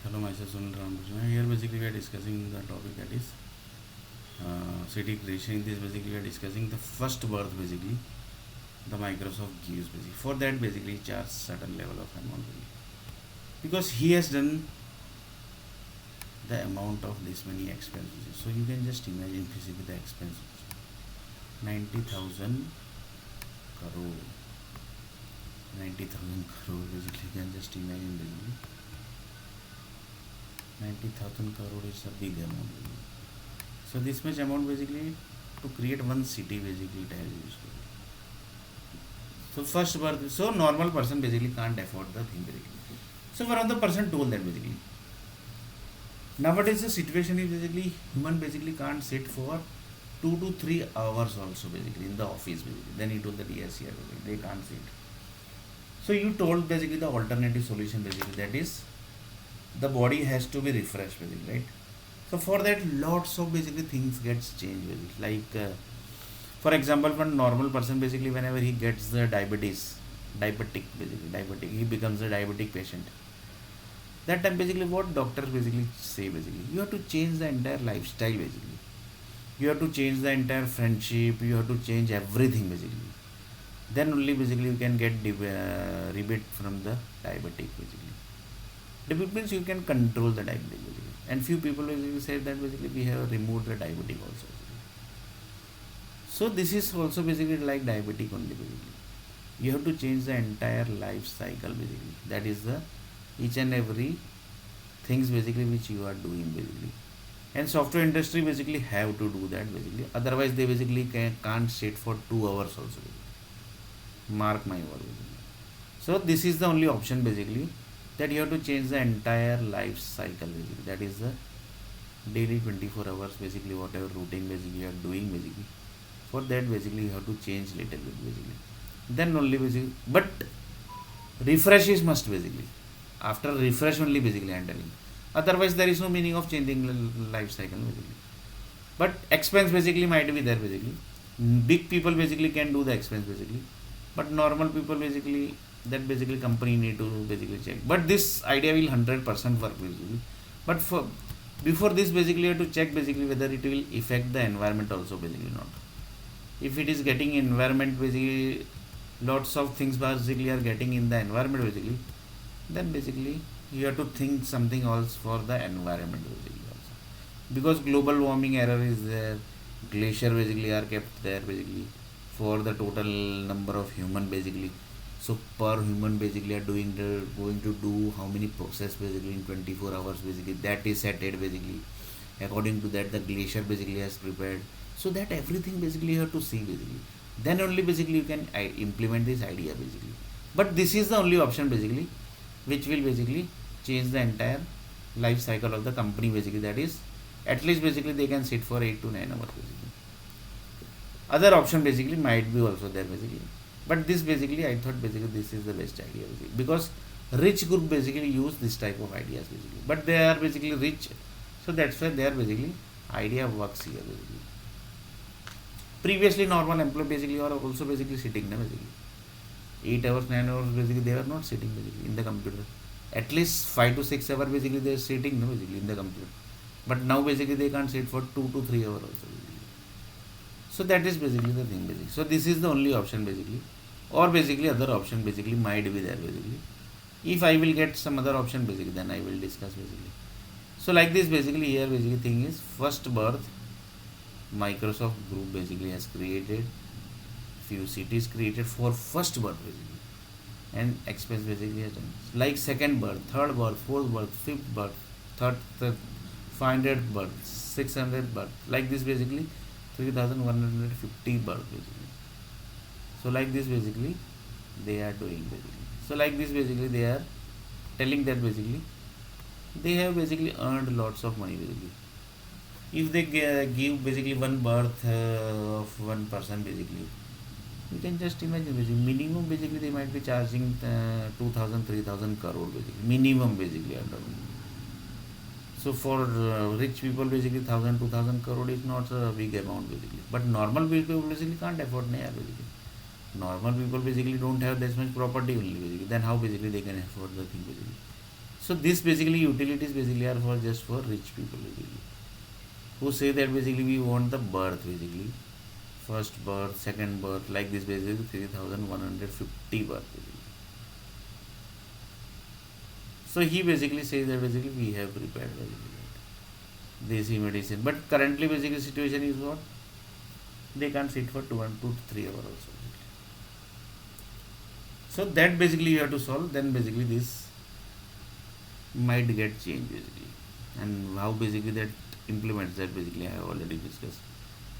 Hello, myself Sunil Ramakrishna. Here basically we are discussing the topic that is city creation. In this basically we are discussing the first birth basically the Microsoft gives basically. For that basically charge certain level of amount because he has done the amount of this many expenses. So you can just imagine physically the expenses. 90,000 crore. 90,000 crore basically you can just imagine basically. 90,000 crore is a big amount. So this much amount basically to create one city basically it has used. So first birth, so normal person basically can't afford the thing basically. So one of the person told that basically. Nowadays the situation is basically human basically can't sit for 2 to 3 hours also basically in the office basically. Then he told that yes here basically, they can't sit. So you told basically the alternative solution basically that is the body has to be refreshed basically, right? So for that lots of basically things gets changed basically. Like for example one normal person basically whenever he gets the diabetic basically diabetic he becomes a diabetic patient. That time basically what doctors basically say basically you have to change the entire lifestyle basically. You have to change the entire friendship, you have to change everything basically. Then only basically you can get rebate from the diabetic basically. Diabetic means you can control the diabetic basically. And few people basically say that basically we have removed the diabetic also. So this is also basically like diabetic only basically. You have to change the entire life cycle basically. That is the each and every things basically which you are doing basically. And software industry basically have to do that basically. Otherwise they basically can't sit for 2 hours also. Basically. Mark my word basically. So this is the only option basically that you have to change the entire life cycle basically. That is the daily 24 hours basically whatever routine basically you are doing basically. For that basically you have to change little bit basically. Then only basically but refresh is must basically. After refresh only basically I am telling. Otherwise there is no meaning of changing life cycle basically. But expense basically might be there basically. Big people basically can do the expense basically. But normal people basically that basically company need to basically check. But this idea will 100% work basically. But for before this basically you have to check basically whether it will affect the environment also basically not. If it is getting environment basically lots of things basically are getting in the environment basically, then basically you have to think something else for the environment basically also. Because global warming error is there, glacier basically are kept there basically for the total number of human basically. So per human basically are going to do how many process basically in 24 hours basically that is set it basically. According to that the glacier basically has prepared. So that everything basically you have to see basically. Then only basically you can implement this idea basically. But this is the only option basically which will basically change the entire life cycle of the company basically. That is at least basically they can sit for 8 to 9 hours basically. Other option basically might be also there basically. But this basically I thought basically this is the best idea basically. Because rich group basically use this type of ideas basically. But they are basically rich. So that's why their basically idea works here basically. Previously normal employee basically are also basically sitting now basically 8 hours 9 hours basically they were not sitting basically in the computer. At least 5 to 6 hours basically they are sitting now basically in the computer. But now basically they can't sit for 2 to 3 hours also basically. So that is basically the thing basically. So this is the only option basically. Or basically other option basically might be there basically. If I will get some other option basically then I will discuss basically. So like this basically here basically thing is first birth Microsoft group basically has created few cities created for first birth basically and expense basically has done like second birth, third birth, fourth birth, fifth birth, third 500th birth, 600th birth like this basically 3150 birth basically. So like this basically they are doing basically. So like this basically they are telling that basically they have basically earned lots of money basically. If they give basically one birth of one person basically, you can just imagine basically minimum basically they might be charging 2000 3000 crore basically minimum basically under. So for rich people basically 1000 2000 crore is not a big amount basically. But normal people basically can't afford basically. Normal people basically don't have this much property only basically. Then how basically they can afford the thing basically. So this basically utilities basically are for just for rich people basically, who say that basically we want the birth basically, first birth, second birth, like this basically 3150 birth basically. So he basically says that basically we have prepared basically desi medicine, but currently basically situation is what, they can't sit for 2 to 3 hours also. So that basically you have to solve. Then basically this might get changed basically, and how basically that implements that basically I have already discussed.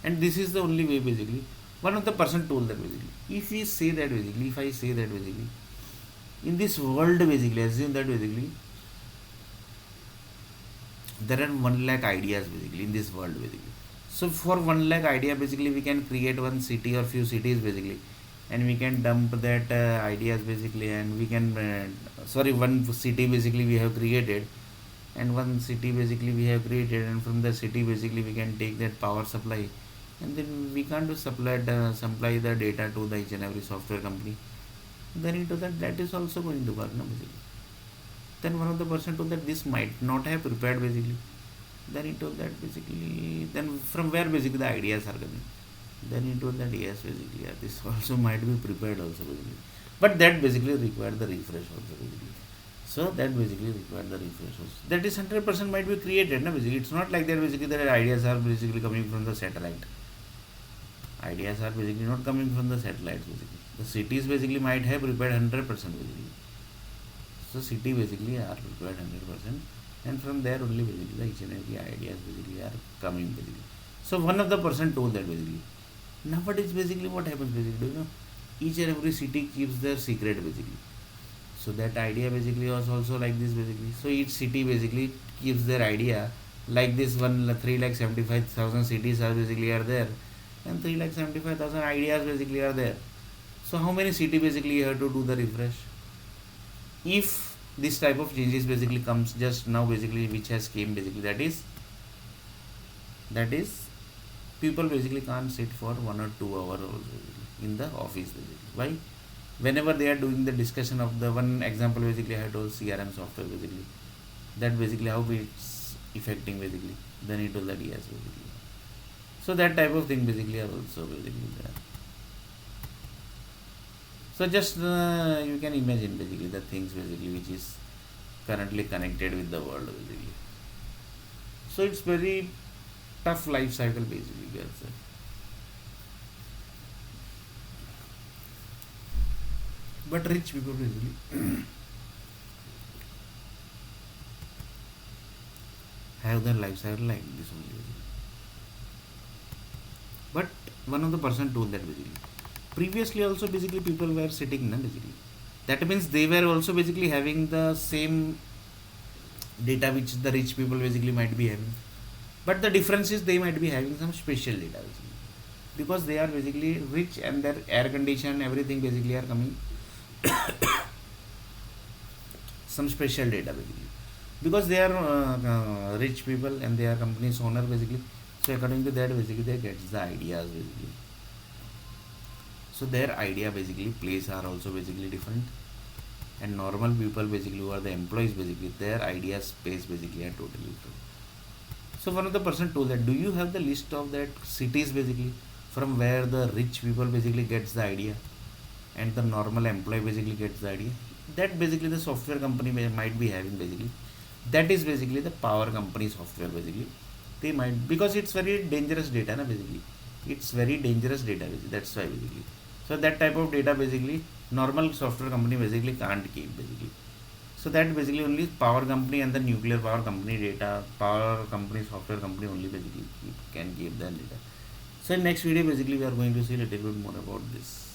And this is the only way basically. One of the person told that basically, if we say that basically, if I say that basically, in this world basically, assume that basically there are 1 lakh ideas basically in this world basically. So for 1 lakh idea basically we can create one city or few cities basically, and we can dump that ideas basically, and we can one city basically we have created, and one city basically we have created, and from the city basically we can take that power supply, and then we can't do supply the data to the each and every software company. Then into that is also going to work, no, basically. Then one of the person told that this might not have prepared basically. Then he told that basically, then from where basically the ideas are coming. Then he told that yes basically, yeah, this also might be prepared also basically. But that basically required the refresh also basically. So that basically required the refresh also. That is 100% might be created, no, basically. It's not like that basically the ideas are basically coming from the satellite. Ideas are basically not coming from the satellites basically. The cities basically might have prepared 100% basically. So city basically are prepared 100%, and from there only basically the each and every ideas basically are coming basically. So one of the person told that basically, nowadays basically what happens basically, do you know, each and every city keeps their secret basically. So that idea basically was also like this basically. So each city basically keeps their idea like this. 3,75,000 cities are basically are there, and 3,75,000 ideas basically are there. So how many city basically you have to do the refresh? If this type of changes basically comes just now basically, which has came basically, that is people basically can't sit for 1 or 2 hours also in the office basically. Why? Whenever they are doing the discussion of the one example basically I had told CRM software basically, that basically how it's affecting basically, then it told that yes basically. So that type of thing basically are also basically there. So just you can imagine basically the things basically which is currently connected with the world basically. So it's very tough life cycle basically, guys. But rich people basically have their life cycle like this only basically. But one of the person told that basically, previously also basically people were sitting basically. That means they were also basically having the same data which the rich people basically might be having. But the difference is they might be having some special data basically, because they are basically rich and their air condition everything basically are coming some special data basically, because they are rich people and they are companies owner basically. So according to that basically they get the ideas basically. So their idea basically place are also basically different, and normal people basically who are the employees basically, their idea space basically are totally different. So one of the person told that, do you have the list of that cities basically from where the rich people basically gets the idea and the normal employee basically gets the idea? That basically the software company might be having basically. That is basically the power company software basically. They might, because it's very dangerous data basically. It's very dangerous data basically. That's why basically. So that type of data basically normal software company basically can't keep basically. So that basically only power company and the nuclear power company data, power company software company only basically can keep that data. So in next video basically we are going to see a little bit more about this.